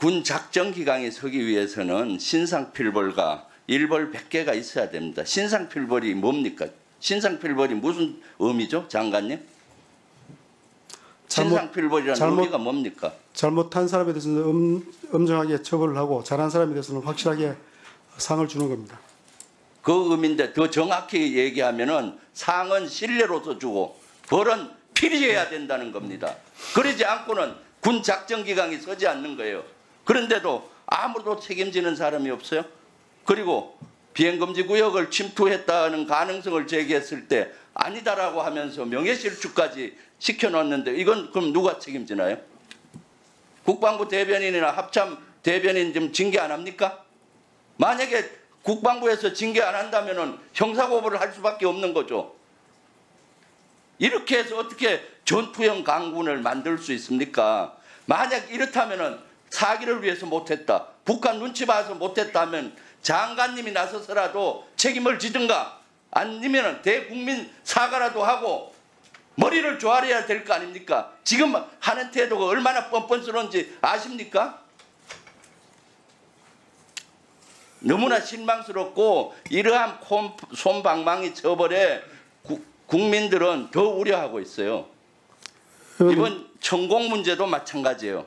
군 작전 기강에 서기 위해서는 신상필벌과 일벌 100개가 있어야 됩니다. 신상필벌이 뭡니까? 신상필벌이 무슨 의미죠, 장관님? 신상필벌이라는 의미가 뭡니까? 잘못한 사람에 대해서는 엄정하게 처벌을 하고 잘한 사람에 대해서는 확실하게 상을 주는 겁니다. 그 의미인데 더 정확히 얘기하면은 상은 신뢰로서 주고 벌은 필요해야 된다는 겁니다. 그러지 않고는 군 작전 기강이 서지 않는 거예요. 그런데도 아무도 책임지는 사람이 없어요. 그리고 비행금지 구역을 침투했다는 가능성을 제기했을 때 아니다라고 하면서 명예실추까지 시켜놨는데 이건 그럼 누가 책임지나요? 국방부 대변인이나 합참 대변인 좀 징계 안 합니까? 만약에 국방부에서 징계 안 한다면은 형사고발을 할 수밖에 없는 거죠. 이렇게 해서 어떻게 전투형 강군을 만들 수 있습니까? 만약 이렇다면은 사기를 위해서 못했다. 북한 눈치 봐서 못했다면 장관님이 나서서라도 책임을 지든가 아니면 대국민 사과라도 하고 머리를 조아려야 될 거 아닙니까? 지금 하는 태도가 얼마나 뻔뻔스러운지 아십니까? 너무나 실망스럽고 이러한 솜방망이 처벌에 국민들은 더 우려하고 있어요. 이번 천공 문제도 마찬가지예요.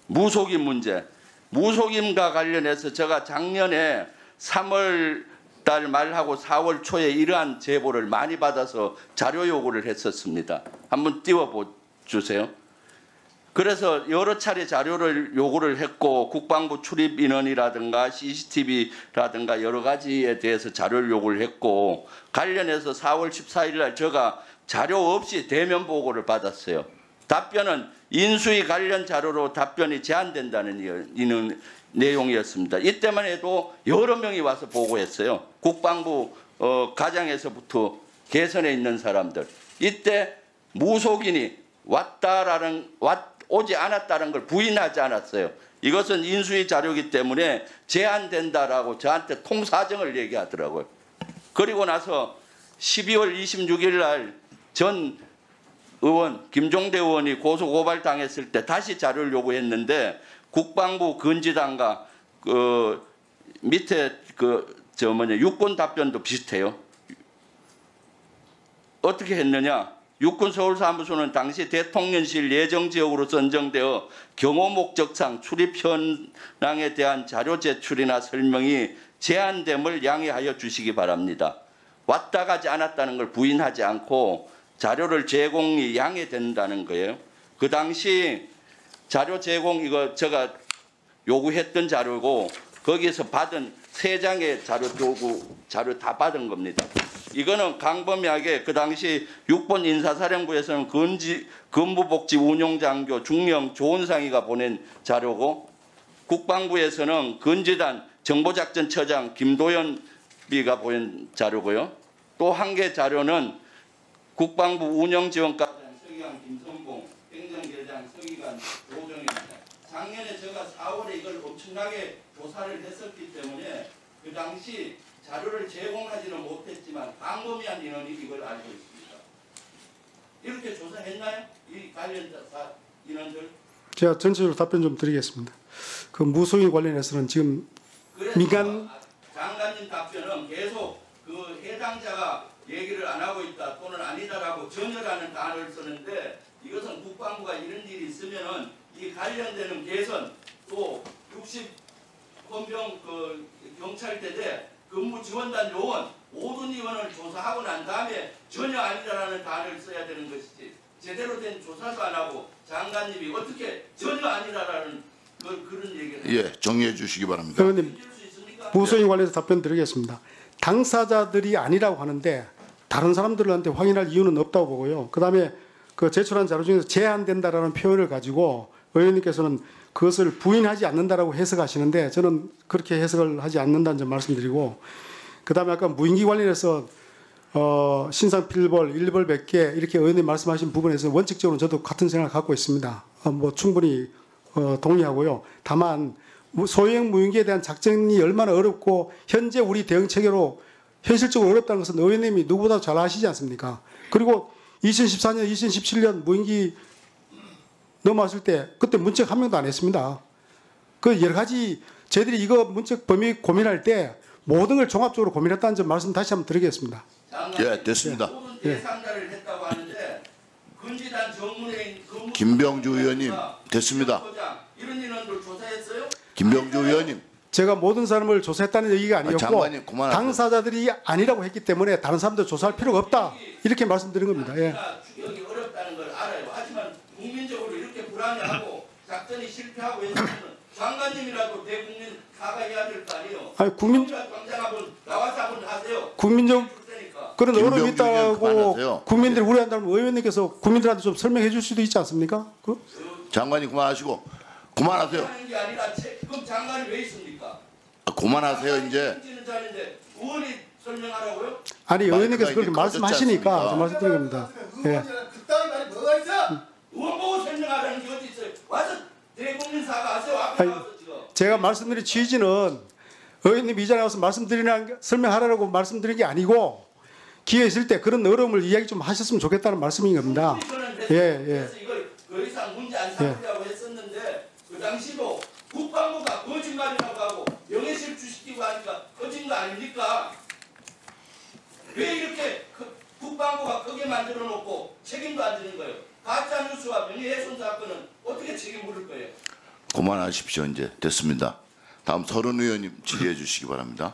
무속인 문제. 무속인과 관련해서 제가 작년에 3월 달 말하고 4월 초에 이러한 제보를 많이 받아서 자료 요구를 했었습니다. 한번 띄워주세요. 그래서 여러 차례 자료를 요구를 했고 국방부 출입 인원이라든가 CCTV라든가 여러 가지에 대해서 자료를 요구를 했고 관련해서 4월 14일 날 제가 자료 없이 대면 보고를 받았어요. 답변은 인수위 관련 자료로 답변이 제한된다는 내용이었습니다. 이때만 해도 여러 명이 와서 보고했어요. 국방부 가장에서부터 개선에 있는 사람들. 이때 무속인이 오지 않았다는 걸 부인하지 않았어요. 이것은 인수위 자료이기 때문에 제한된다라고 저한테 통사정을 얘기하더라고요. 그리고 나서 12월 26일 날 전 의원 김종대 의원이 고소고발 당했을 때 다시 자료를 요구했는데 국방부 근지단과 그 밑에 육군 답변도 비슷해요. 어떻게 했느냐? 육군 서울사무소는 당시 대통령실 예정지역으로 선정되어 경호 목적상 출입 현황에 대한 자료 제출이나 설명이 제한됨을 양해하여 주시기 바랍니다. 왔다 가지 않았다는 걸 부인하지 않고 자료를 제공이 양해된다는 거예요. 그 당시 자료 제공 이거 제가 요구했던 자료고 거기에서 받은 3장의 자료 다 받은 겁니다. 이거는 강범위하게 그 당시 6번 인사사령부에서는 근무복지 운용장교 중령 조은상이가 보낸 자료고 국방부에서는 근지단 정보작전처장 김도연비가 보낸 자료고요. 또 한 개 자료는 국방부 운영지원과장 서기관 김선봉, 행정계장 서기관 조정입니다. 작년에 제가 4월에 이걸 엄청나게 조사를 했었기 때문에 그 당시 자료를 제공하지는 못했지만 광범위한 인원이 이걸 알고 있습니다. 이렇게 조사했나요? 이 관련 인원들? 제가 전체적으로 답변 좀 드리겠습니다. 그 무속인 관련해서는 지금 민간 장관님 답변은 계속 그 해당자가 얘기를 안 하고 있다 또는 아니다라고 전혀라는 단어를 쓰는데 이것은 국방부가 이런 일이 있으면은 이 관련되는 개선 또 60헌병 그 경찰대대 근무지원단 요원 모든 인원을 조사하고 난 다음에 전혀 아니다라는 단어를 써야 되는 것이지 제대로 된 조사도 안 하고 장관님이 어떻게 전혀 아니다라는 그런 얘기를 예, 정리해 주시기 바랍니다. 의원님 무속인 관련해서 답변 드리겠습니다. 당사자들이 아니라고 하는데 다른 사람들한테 확인할 이유는 없다고 보고요. 그다음에 그 제출한 자료 중에서 제한된다라는 표현을 가지고 의원님께서는 그것을 부인하지 않는다라고 해석하시는데 저는 그렇게 해석을 하지 않는다는 점 말씀드리고 그다음에 아까 무인기 관련해서 신상필벌, 일벌 100개 이렇게 의원님 말씀하신 부분에서 원칙적으로 저도 같은 생각을 갖고 있습니다. 뭐 충분히 동의하고요. 다만 소형 무인기에 대한 작전이 얼마나 어렵고 현재 우리 대응 체계로 현실적으로 어렵다는 것은 의원님이 누구보다 잘 아시지 않습니까? 그리고 2014년, 2017년 무인기 넘어왔을 때 그때 문책 한 명도 안 했습니다. 그 여러 가지 저희들이 이거 문책 범위 고민할 때 모든 걸 종합적으로 고민했다는 점 말씀 다시 한번 드리겠습니다. 예, 됐습니다. 모든 대상자를 했다고 하는데 근지단 정문에 김병주 의원님, 됐습니다. 이런 인원들 조사했어요? 김병주 의원님, 제가 모든 사람을 조사했다는 얘기가 아니었고 장관님, 그만하세요. 당사자들이 아니라고 했기 때문에 다른 사람들 조사할 필요가 없다 이렇게 말씀드린 겁니다. 예. 추격이 어렵다는 걸 알아요. 하지만 국민적으로 이렇게 불안해하고 작전이 실패하고 했으면 장관님이라도 대국민 사과해야 될 거 아니에요. 아니, 당장 한번 나와서 한번 하세요. 국민적 테니까. 그런 어려움이 김병주 의원 있다고 그만하세요. 국민들이 우려한다면 의원님께서 국민들한테 좀 설명해 줄 수도 있지 않습니까? 장관님 그만하시고 그만하세요. 하는 게 아니라 그럼 장관이 왜 있습니까? 그만하세요 이제. 는 자리인데 의원이 설명하라고요? 아니 의원님께서 이제 그렇게 꺼졌지 말씀하시니까 않습니까? 좀 말씀드린 겁니다. 예. 그따위 말이 뭐가 있어? 의원 보고 설명하라는 게 어디 있어요? 와서 대국민 사과하세요. 앞에 아니, 나와서 지금. 제가 말씀드린 취지는 의원님 이전에 와서 설명하라고 말씀드린 게 아니고 기회 있을 때 그런 어려움을 이야기 좀 하셨으면 좋겠다는 말씀인 겁니다. 예, 예. 그래서 이걸 더 이상 문제 안 삼으려고 했었는데 그 당시도 국방부가 거짓말이라고 하고 명예실추시키고 하니까 거짓 거 아닙니까? 왜 이렇게 국방부가 크게 만들어 놓고 책임도 안 지는 거예요? 가짜 뉴스와 명예훼손 사건은 어떻게 책임 물을 거예요? 그만하십시오 이제. 됐습니다. 다음 서른 의원님 질의해 주시기 바랍니다.